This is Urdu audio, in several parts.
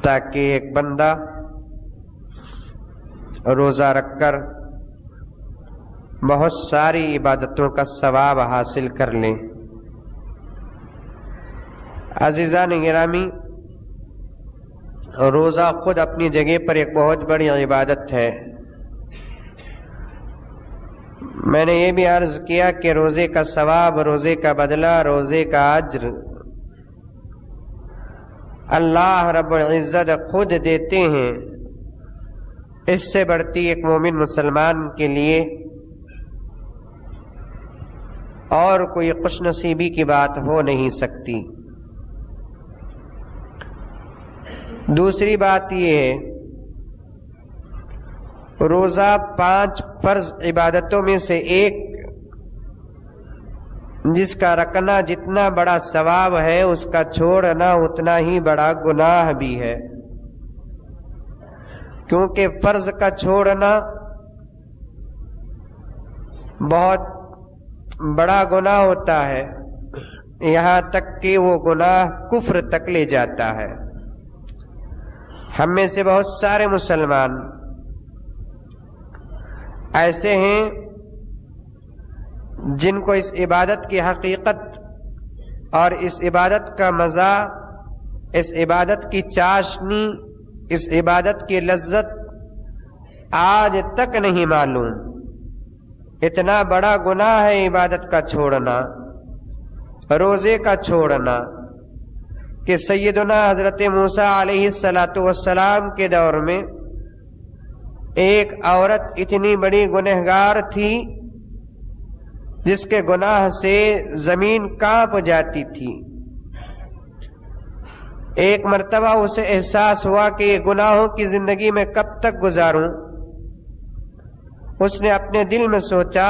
تاکہ ایک بندہ روزہ رکھ کر بہت ساری عبادتوں کا ثواب حاصل کر لیں۔ عزیزان گرامی، روزہ خود اپنی جگہ پر ایک بہت بڑی عبادت ہے۔ میں نے یہ بھی عرض کیا کہ روزے کا ثواب، روزے کا بدلہ، روزے کا اجر اللہ رب العزت خود دیتے ہیں۔ اس سے بڑھتی ایک مومن مسلمان کے لیے اور کوئی خوش نصیبی کی بات ہو نہیں سکتی۔ دوسری بات یہ ہے، روزہ 5 فرض عبادتوں میں سے ایک، جس کا رکھنا جتنا بڑا ثواب ہے اس کا چھوڑنا اتنا ہی بڑا گناہ بھی ہے، کیونکہ فرض کا چھوڑنا بہت بڑا گناہ ہوتا ہے، یہاں تک کہ وہ گناہ کفر تک لے جاتا ہے۔ ہم میں سے بہت سارے مسلمان ایسے ہیں جن کو اس عبادت کی حقیقت اور اس عبادت کا مزہ، اس عبادت کی چاشنی، اس عبادت کی لذت آج تک نہیں معلوم۔ اتنا بڑا گناہ ہے عبادت کا چھوڑنا، روزے کا چھوڑنا، کہ سیدنا حضرت موسیٰ علیہ السلام کے دور میں ایک عورت اتنی بڑی گنہگار تھی جس کے گناہ سے زمین کانپ جاتی تھی۔ ایک مرتبہ اسے احساس ہوا کہ یہ گناہوں کی زندگی میں کب تک گزاروں۔ اس نے اپنے دل میں سوچا،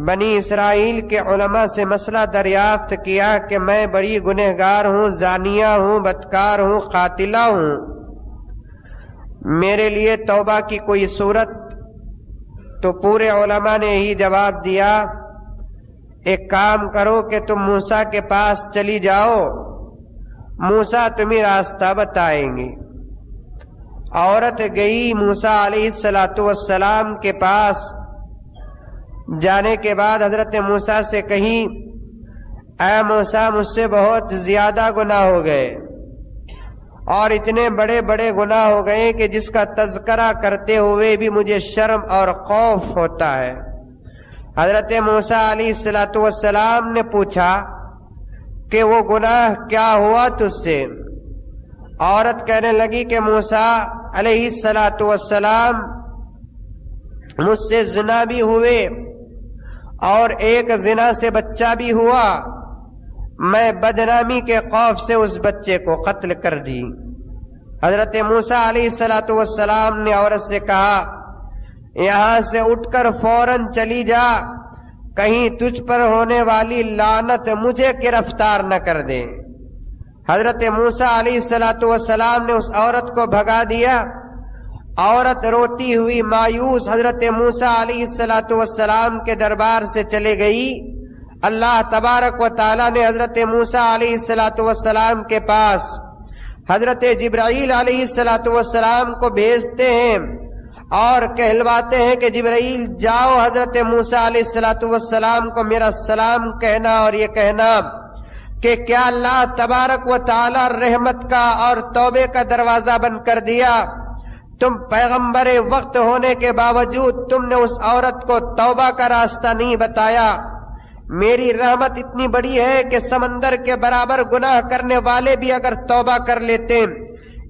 بنی اسرائیل کے علماء سے مسئلہ دریافت کیا کہ میں بڑی گنہگار ہوں، زانیہ ہوں، بدکار ہوں، قاتلہ ہوں، میرے لیے توبہ کی کوئی صورت؟ تو پورے علماء نے یہی جواب دیا، ایک کام کرو کہ تم موسیٰ کے پاس چلی جاؤ، موسیٰ تمہیں راستہ بتائیں گے۔ عورت گئی موسیٰ علیہ السلام کے پاس، جانے کے بعد حضرت موسیٰ سے کہی، اے موسیٰ مجھ سے بہت زیادہ گناہ ہو گئے، اور اتنے بڑے بڑے گناہ ہو گئے کہ جس کا تذکرہ کرتے ہوئے بھی مجھے شرم اور خوف ہوتا ہے۔ حضرت موسیٰ علیہ السلام نے پوچھا کہ وہ گناہ کیا ہوا تجھ سے؟ عورت کہنے لگی کہ موسیٰ علیہ السلام مجھ سے زنا بھی ہوئے اور ایک زنا سے بچہ بھی ہوا، میں بدنامی کے خوف سے اس بچے کو قتل کر دی۔ حضرت موسیٰ علیہ السلام نے عورت سے کہا، یہاں سے اٹھ کر فوراً چلی جا، کہیں تجھ پر ہونے والی لعنت مجھے گرفتار نہ کر دے۔ حضرت موسیٰ علیہ السلام نے اس عورت کو بھگا دیا۔ عورت روتی ہوئی مایوس حضرت موسیٰ علیہ السلام کے دربار سے چلے گئی۔ اللہ تبارک و تعالیٰ نے حضرت موسیٰ علیہ السلام کے پاس حضرت جبرائیل علیہ السلام کو بھیجتے ہیں اور کہلواتے ہیں کہ جبرائیل جاؤ حضرت موسیٰ علیہ السلام کو میرا سلام کہنا اور یہ کہنا کہ کیا اللہ تبارک و تعالیٰ رحمت کا اور توبے کا دروازہ بند کر دیا؟ تم پیغمبر وقت ہونے کے باوجود تم نے اس عورت کو توبہ کا راستہ نہیں بتایا۔ میری رحمت اتنی بڑی ہے کہ سمندر کے برابر گناہ کرنے والے بھی اگر توبہ کر لیتے،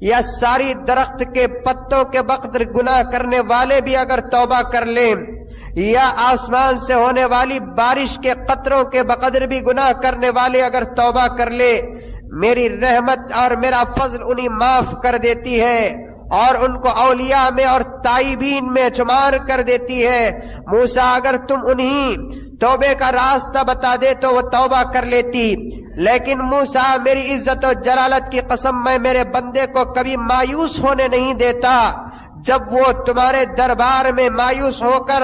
یا ساری درخت کے پتوں کے بقدر گناہ کرنے والے بھی اگر توبہ کر لیں، یا آسمان سے ہونے والی بارش کے قطروں کے بقدر بھی گناہ کرنے والے اگر توبہ کر لے، میری رحمت اور میرا فضل انہیں معاف کر دیتی ہے اور ان کو اولیاء میں اور تائبین میں شمار کر دیتی ہے۔ موسیٰ اگر تم انہیں توبے کا راستہ بتا دے تو وہ توبہ کر لیتی، لیکن موسیٰ میری عزت و جلالت کی قسم میں میرے بندے کو کبھی مایوس ہونے نہیں دیتا۔ جب وہ تمہارے دربار میں مایوس ہو کر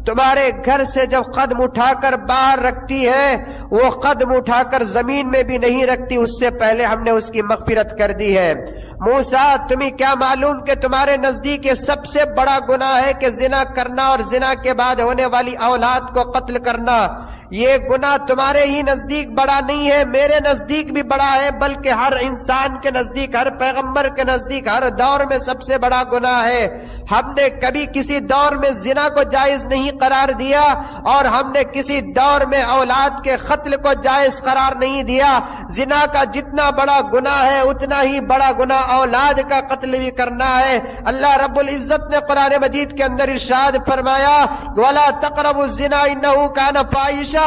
تمہارے گھر سے جب قدم اٹھا کر باہر رکھتی ہے وہ قدم اٹھا کر زمین میں بھی نہیں رکھتی، اس سے پہلے ہم نے اس کی مغفرت کر دی ہے۔ موسیٰ تمہیں کیا معلوم کہ تمہارے نزدیک یہ سب سے بڑا گناہ ہے کہ زنا کرنا اور زنا کے بعد ہونے والی اولاد کو قتل کرنا؟ یہ گناہ تمہارے ہی نزدیک بڑا نہیں ہے، میرے نزدیک بھی بڑا ہے، بلکہ ہر انسان کے نزدیک، ہر پیغمبر کے نزدیک ہر دور میں سب سے بڑا گناہ ہے۔ ہم نے کبھی کسی دور میں زنا کو جائز نہیں قرار دیا اور ہم نے کسی دور میں اولاد کے قتل کو جائز قرار نہیں دیا۔ زنا کا جتنا بڑا گناہ ہے اتنا ہی بڑا گناہ اولاد کا قتل بھی کرنا ہے۔ اللہ رب العزت نے قرآن مجید کے اندر ارشاد فرمایا وَلَا تَقْرَبُوا الزِّنَا إِنَّهُ كَانَ فَاحِشًا،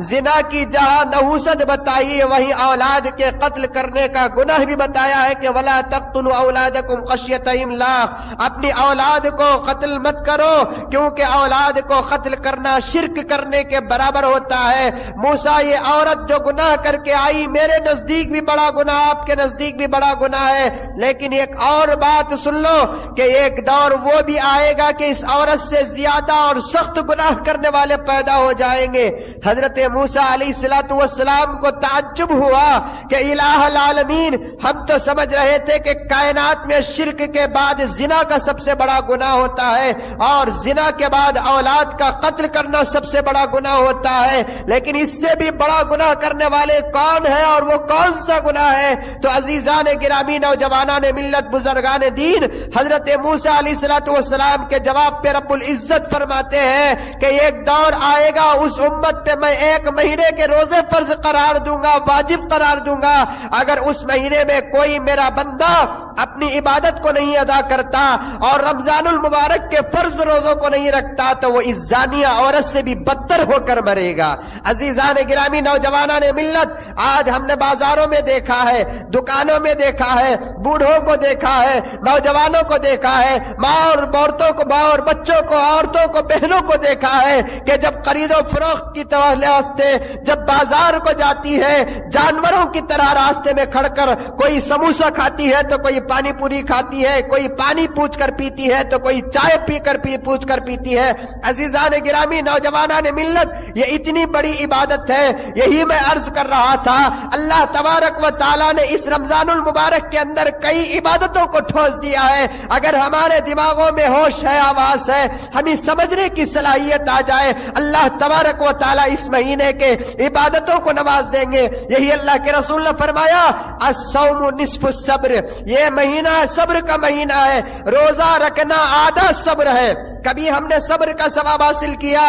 زنا کی جہاں نحوست بتائی ہے وہیں اولاد کے قتل کرنے کا گناہ بھی بتایا ہے کہ وَلَا تَقْتُلُوا أَوْلَادَكُمْ خَشْيَةَ إِمْلَاقٍ، اپنی اولاد کو قتل مت کرو کیونکہ اولاد کو قتل کرنا شرک کرنے کے برابر ہوتا ہے۔ موسیٰ یہ عورت جو گناہ کر کے آئی میرے نزدیک بھی بڑا گناہ، آپ کے نزدیک بھی بڑا گناہ ہے، لیکن ایک اور بات سن لو کہ ایک دور وہ بھی آئے گا کہ اس عورت سے زیادہ اور سخت گناہ کرنے والے پیدا ہو جائیں گے۔ حضرت موسیٰ علیہ السلام کو تعجب ہوا کہ الہ العالمین، ہم تو سمجھ رہے تھے کہ کائنات میں شرک کے بعد زنا کا سب سے بڑا گناہ ہوتا ہے اور زنا کے بعد اولاد کا قتل کرنا سب سے بڑا گناہ ہوتا ہے، لیکن اس سے بھی بڑا گناہ کرنے والے کون ہے اور وہ کون سا گناہ ہے؟ تو عزیزان گرامی، نوجوانان ملت، بزرگان دین، حضرت موسیٰ علیہ السلام کے جواب پہ رب العزت فرماتے ہیں کہ ایک دور آئے گا اس امت پہ میں 1 مہینے کے روزے فرض قرار دوں گا، واجب قرار دوں گا، اگر اس مہینے میں کوئی میرا بندہ اپنی عبادت کو نہیں ادا کرتا اور رمضان المبارک کے فرض روزوں کو نہیں رکھتا تو وہ اس زانیہ عورت سے بھی بدتر ہو کر مرے گا۔ عزیزان گرامی، نوجوانان ملت، آج ہم نے بازاروں میں دیکھا ہے، دکانوں میں دیکھا ہے، بوڑھوں کو دیکھا ہے، نوجوانوں کو دیکھا ہے، ماں اور عورتوں کو، ماں اور بچوں کو، عورتوں کو، بہنوں کو دیکھا ہے کہ جب خرید و فروخت کی واسطے جب بازار کو جاتی ہے جانوروں کی طرح راستے میں کھڑ کر کوئی سموسہ کھاتی ہے تو کوئی پانی پوری کھاتی ہے، کوئی پانی پوچھ کر پیتی ہے تو کوئی چائے پوچھ کر پیتی ہے۔ عزیزان گرامی، نوجوانان ملت، یہ اتنی بڑی عبادت ہے، یہی میں عرض کر رہا تھا، اللہ تبارک و تعالیٰ نے اس رمضان المبارک کے اندر کئی عبادتوں کو ٹھوس دیا ہے۔ اگر ہمارے دماغوں میں ہوش ہے، آواز ہے، ہمیں سمجھنے کی صلاحیت آ جائے، اللہ تبارک و تعالیٰ اس مہینے کے عبادتوں کو نواز دیں گے۔ یہی اللہ کے رسول نے فرمایا الصوم نصف الصبر، یہ مہینہ صبر کا مہینہ ہے، روزہ رکھنا آدھا صبر ہے۔ کبھی ہم نے صبر کا ثواب حاصل کیا؟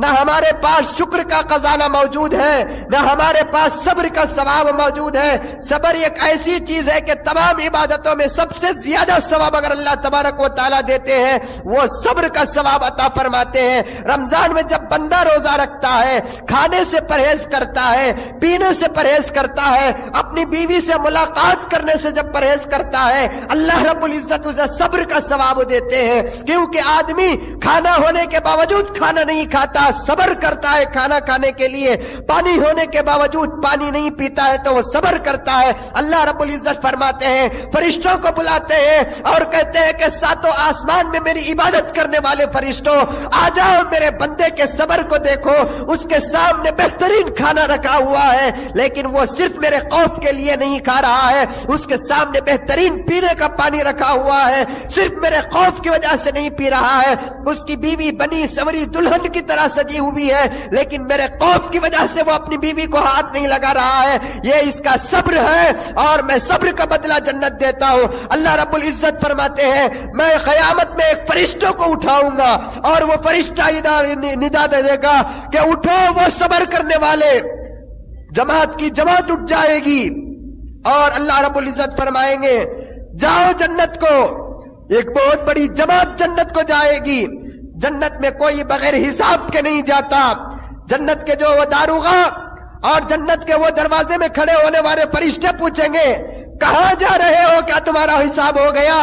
نہ ہمارے پاس شکر کا خزانہ موجود ہے، نہ ہمارے پاس صبر کا ثواب موجود ہے۔ صبر ایک ایسی چیز ہے کہ تمام عبادتوں میں سب سے زیادہ ثواب اگر اللہ تبارک و تعالیٰ دیتے ہیں وہ صبر کا ثواب عطا فرماتے ہیں۔ رمضان میں جب بندہ روزہ رکھتا ہے، کھانے سے پرہیز کرتا ہے، پینے سے پرہیز کرتا ہے، اپنی بیوی سے ملاقات کرنے سے جب پرہیز کرتا ہے، اللہ رب العزت اسے صبر کا ثواب دیتے ہیں، کیونکہ آدمی کھانا ہونے کے باوجود کھانا نہیں کھاتا، صبر کرتا ہے کھانا کھانے کے لیے، پانی ہونے کے باوجود پانی نہیں پیتا ہے تو وہ صبر کرتا ہے۔ اللہ رب العزت فرماتے ہیں، فرشتوں کو بلاتے ہیں اور کہتے ہیں کہ ساتوں آسمان میں میری عبادت کرنے والے فرشتوں آ جاؤ، میرے بندے کے صبر کو دیکھو، اس کے سامنے بہترین کھانا رکھا ہوا ہے لیکن وہ صرف میرے خوف کے لیے نہیں کھا رہا ہے، اس کے سامنے بہترین پینے کا پانی رکھا ہوا ہے، صرف میرے خوف کی وجہ سے نہیں پی رہا ہے، اس کی بیوی بنی سوری دلہن کی طرح سجی ہوئی ہے لیکن میرے خوف کی وجہ سے وہ اپنی بیوی کو ہاتھ نہیں لگا رہا ہے، یہ اس کا صبر ہے اور میں صبر کا بدلہ جنت دیتا ہوں۔ اللہ رب العزت فرماتے ہیں میں قیامت میں ایک فرشتوں کو اٹھاؤں گا اور وہ فرشتہ ندا دے دے گا کہ اٹھو وہ صبر کرنے والے، جماعت کی جماعت اٹھ جائے گی اور اللہ رب العزت فرمائیں گے جاؤ جنت کو، ایک بہت بڑی جماعت جنت کو جائے گی۔ جنت میں کوئی بغیر حساب کے نہیں جاتا، جنت کے جو وہ داروغہ اور جنت کے وہ دروازے میں کھڑے ہونے والے فرشتے پوچھیں گے کہاں جا رہے ہو، کیا تمہارا حساب ہو گیا؟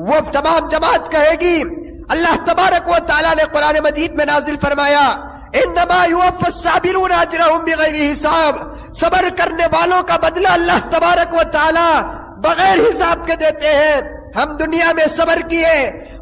وہ تمام جماعت کہے گی، اللہ تبارک و تعالیٰ نے قرآن مجید میں نازل فرمایا انما یوفی الصابرون اجرهم بغیر حساب، صبر کرنے والوں کا بدلہ اللہ تبارک و تعالیٰ بغیر حساب کے دیتے ہیں۔ ہم دنیا میں صبر کیے،